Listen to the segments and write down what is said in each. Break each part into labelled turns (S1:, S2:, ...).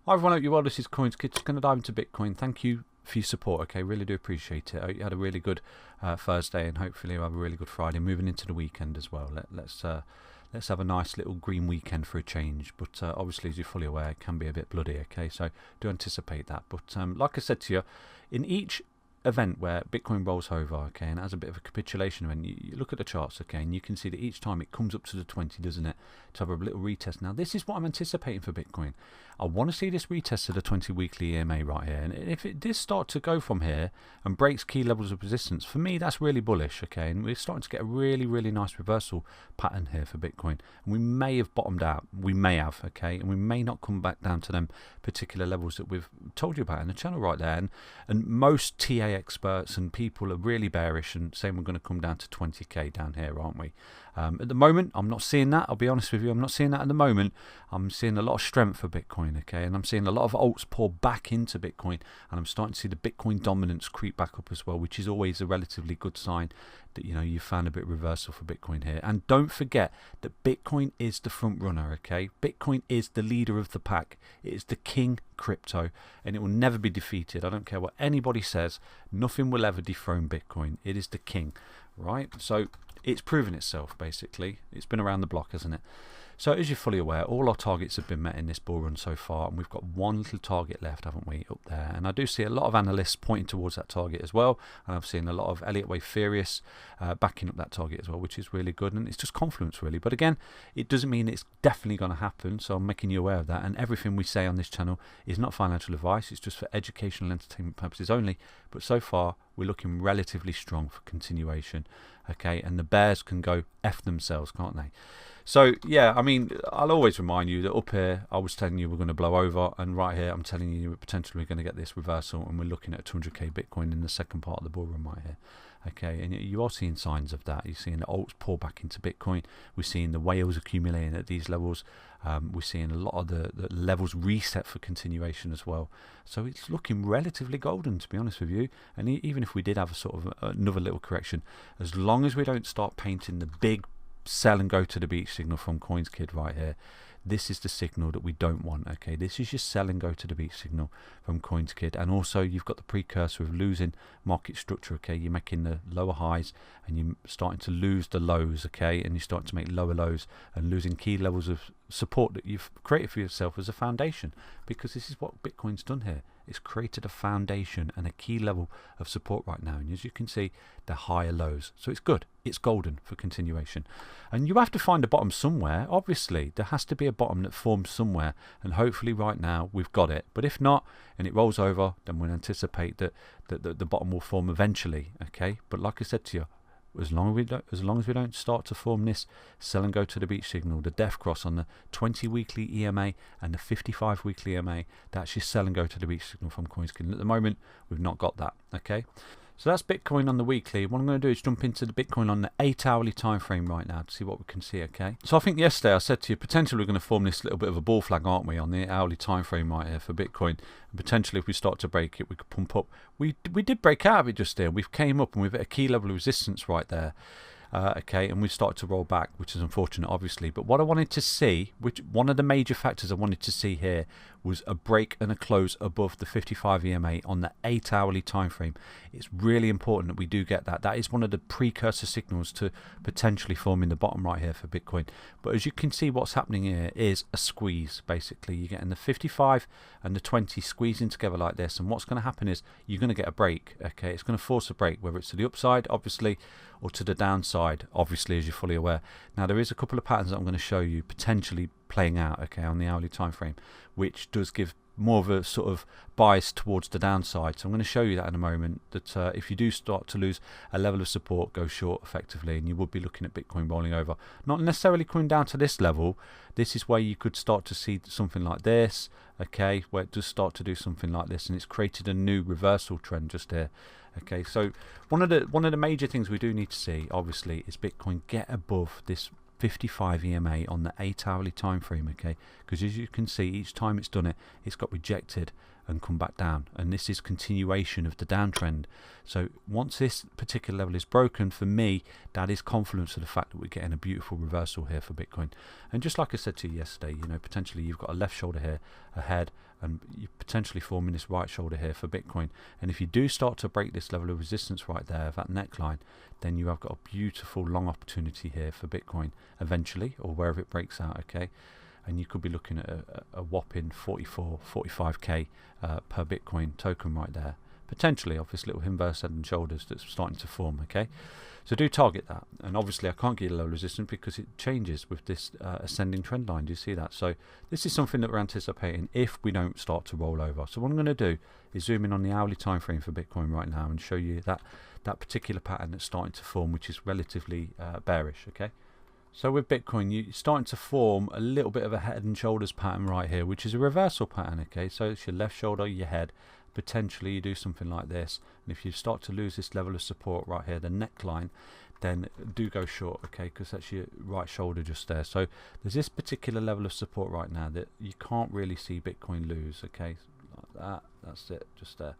S1: Hi everyone, hope you're well. This is CoinsKid. Just going to dive into Bitcoin. Thank you for your support. Okay, really do appreciate it. I hope you had a really good Thursday, and hopefully you have a really good Friday. Moving into the weekend as well. Let's have a nice little green weekend for a change. But obviously, as you're fully aware, it can be a bit bloody. Okay, so do anticipate that. But like I said to you, in each event where Bitcoin rolls over, okay, and has a bit of a capitulation event, you look at the charts, okay, and you can see that each time it comes up to the 20, doesn't it, to have a little retest. Now this is what I'm anticipating for Bitcoin. I want to see this retest to the 20 weekly EMA right here, and if it does start to go from here and breaks key levels of resistance, for me that's really bullish, okay, and we're starting to get a really nice reversal pattern here for Bitcoin, and we may have bottomed out, we may have, okay, and we may not come back down to them particular levels that we've told you about in the channel right there, and most TA experts and people are really bearish and saying we're going to come down to 20k down here, aren't we? At the moment, I'm not seeing that. I'll be honest with you, I'm not seeing that at the moment. I'm seeing a lot of strength for Bitcoin, okay, and I'm seeing a lot of alts pour back into Bitcoin, and I'm starting to see the Bitcoin dominance creep back up as well, which is always a relatively good sign that, you know, you found a bit of reversal for Bitcoin here. And don't forget that Bitcoin is the front runner, okay? Bitcoin is the leader of the pack. It is the king crypto, and it will never be defeated. I don't care what anybody says, nothing will ever dethrone Bitcoin. It is the king, right? So it's proven itself, basically. It's been around the block, hasn't it? So as you're fully aware, all our targets have been met in this bull run so far, and we've got one little target left, haven't we, up there? And I do see a lot of analysts pointing towards that target as well, and I've seen a lot of Elliott Wave Furious backing up that target as well, which is really good, and it's just confluence really. But again, it doesn't mean it's definitely going to happen, so I'm making you aware of that, and everything we say on this channel is not financial advice, it's just for educational and entertainment purposes only. But so far, we're looking relatively strong for continuation, okay, and the bears can go F themselves, can't they? So yeah, I mean, I'll always remind you that up here I was telling you we're going to blow over, and right here I'm telling you potentially we're going to get this reversal, and we're looking at 200k Bitcoin in the second part of the bull run right here. Okay, and you are seeing signs of that. You're seeing the alts pour back into Bitcoin. We're seeing the whales accumulating at these levels. We're seeing a lot of the levels reset for continuation as well. So it's looking relatively golden, to be honest with you. And even if we did have a sort of another little correction, as long as we don't start painting the big sell and go to the beach signal from CoinsKid right here, this is the signal that we don't want, okay? This is your sell and go to the beach signal from CoinsKid. And also you've got the precursor of losing market structure, okay? You're making the lower highs and you're starting to lose the lows, okay? And you're starting to make lower lows and losing key levels of support that you've created for yourself as a foundation, because this is what Bitcoin's done here. It's created a foundation and a key level of support right now, and as you can see, they're higher lows, so it's good, it's golden for continuation. And you have to find a bottom somewhere. Obviously there has to be a bottom that forms somewhere, and hopefully right now we've got it. But if not, and it rolls over, then we'll anticipate that the bottom will form eventually, okay? But like I said to you, as long as we don't start to form this sell and go to the beach signal, the death cross on the 20 weekly EMA and the 55 weekly EMA, that's your sell and go to the beach signal from CoinsKid. And at the moment, we've not got that, okay? So that's Bitcoin on the weekly. What I'm going to do is jump into the Bitcoin on the 8-hourly time frame right now to see what we can see, okay? So I think yesterday I said to you, potentially we're going to form this little bit of a ball flag, aren't we, on the 8-hourly time frame right here for Bitcoin. And potentially if we start to break it, we could pump up. We did break out of it just there. We've came up and we've hit a key level of resistance right there. Okay, and we've started to roll back, which is unfortunate, obviously. But what I wanted to see, which one of the major factors I wanted to see here, was a break and a close above the 55 EMA on the 8-hourly time frame. It's really important that we do get that. That is one of the precursor signals to potentially forming the bottom right here for Bitcoin. But as you can see, what's happening here is a squeeze, basically. You're getting the 55 and the 20 squeezing together like this, and what's going to happen is you're going to get a break, okay? It's going to force a break, whether it's to the upside, obviously, or to the downside, obviously, as you're fully aware. Now there is a couple of patterns that I'm going to show you potentially playing out, okay, on the hourly time frame, which does give more of a sort of bias towards the downside. So I'm going to show you that in a moment, that if you do start to lose a level of support, go short effectively, and you would be looking at Bitcoin rolling over. Not necessarily coming down to this level. This is where you could start to see something like this, okay, where it does start to do something like this, and it's created a new reversal trend just here. Okay, so one of the major things we do need to see, obviously, is Bitcoin get above this 55 EMA on the 8-hourly time frame, okay? Because as you can see, each time it's done it, it's got rejected and come back down, and this is continuation of the downtrend. So once this particular level is broken, for me, that is confluence of the fact that we're getting a beautiful reversal here for Bitcoin. And just like I said to you yesterday, you know, potentially you've got a left shoulder here, a head, and you're potentially forming this right shoulder here for Bitcoin. And if you do start to break this level of resistance right there, that neckline, then you have got a beautiful long opportunity here for Bitcoin eventually, or wherever it breaks out, okay? And you could be looking at a whopping 45k per Bitcoin token right there, potentially off this little inverse head and shoulders that's starting to form, okay? So do target that. And obviously I can't get a low resistance because it changes with this ascending trend line. Do you see that? So this is something that we're anticipating if we don't start to roll over. So what I'm going to do is zoom in on the hourly time frame for Bitcoin right now and show you that particular pattern that's starting to form, which is relatively bearish, okay? So with Bitcoin, you're starting to form a little bit of a head and shoulders pattern right here, which is a reversal pattern, okay? So it's your left shoulder, your head. Potentially you do something like this, and if you start to lose this level of support right here, the neckline, then do go short, okay? Because that's your right shoulder just there. So there's this particular level of support right now that you can't really see Bitcoin lose, okay? Like that. That's it, just there.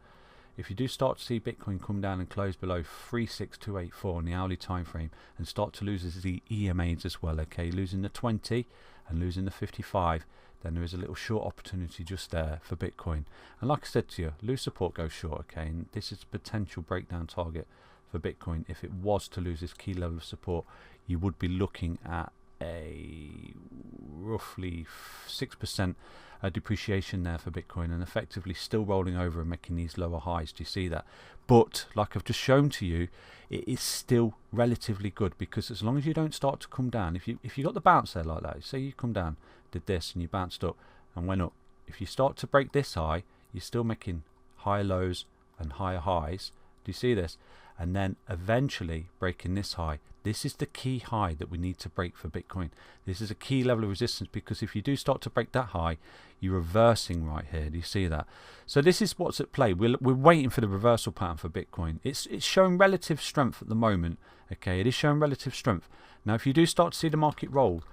S1: If you do start to see Bitcoin come down and close below 36284 on the hourly time frame and start to lose the EMAs as well, okay, losing the 20 and losing the 55, then there is a little short opportunity just there for Bitcoin. And like I said to you, lose support, go short, okay? And this is a potential breakdown target for Bitcoin. If it was to lose this key level of support, you would be looking at a roughly 6% depreciation there for Bitcoin, and effectively still rolling over and making these lower highs. Do you see that? But like I've just shown to you, it is still relatively good, because as long as you don't start to come down, if you got the bounce there like that, say you come down, did this, and you bounced up and went up, if you start to break this high, you're still making higher lows and higher highs. Do you see this? And then eventually breaking this high. This is the key high that we need to break for Bitcoin. This is a key level of resistance, because if you do start to break that high, you're reversing right here. Do you see that? So this is what's at play. We're waiting for the reversal pattern for Bitcoin. It's showing relative strength at the moment. Okay, it is showing relative strength. Now, if you do start to see the market roll,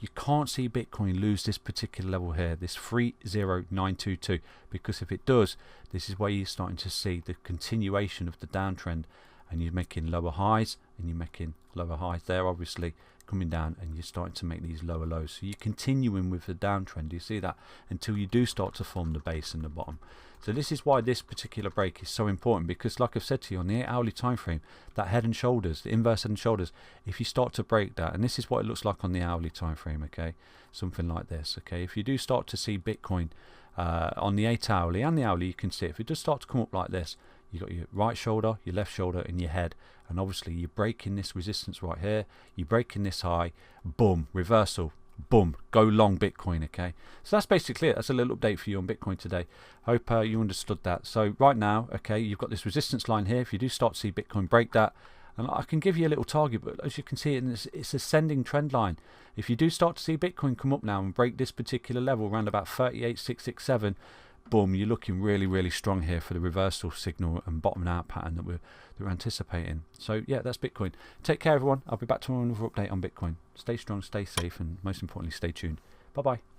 S1: you can't see Bitcoin lose this particular level here, this 30922, because if it does, this is where you're starting to see the continuation of the downtrend, and you're making lower highs, and you're making lower highs there, obviously coming down, and you're starting to make these lower lows. So you're continuing with the downtrend. You see that, until you do start to form the base and the bottom. So this is why this particular break is so important, because like I've said to you, on the 8 hourly time frame, that head and shoulders, the inverse head and shoulders, if you start to break that, and this is what it looks like on the hourly time frame, okay, something like this, okay, if you do start to see Bitcoin on the 8 hourly and the hourly, you can see if it does start to come up like this, you've got your right shoulder, your left shoulder, and your head, and obviously you're breaking this resistance right here, you're breaking this high, boom, reversal, boom, go long Bitcoin, okay? So that's basically it. That's a little update for you on Bitcoin today. Hope you understood that. So right now, okay, you've got this resistance line here. If you do start to see Bitcoin break that, and I can give you a little target, but as you can see, it's ascending trend line. If you do start to see Bitcoin come up now and break this particular level around about 38,667, boom, you're looking really, really strong here for the reversal signal and bottoming out pattern that we're anticipating. So yeah, that's Bitcoin. Take care, everyone. I'll be back tomorrow with another update on Bitcoin. Stay strong, stay safe, and most importantly, stay tuned. Bye bye.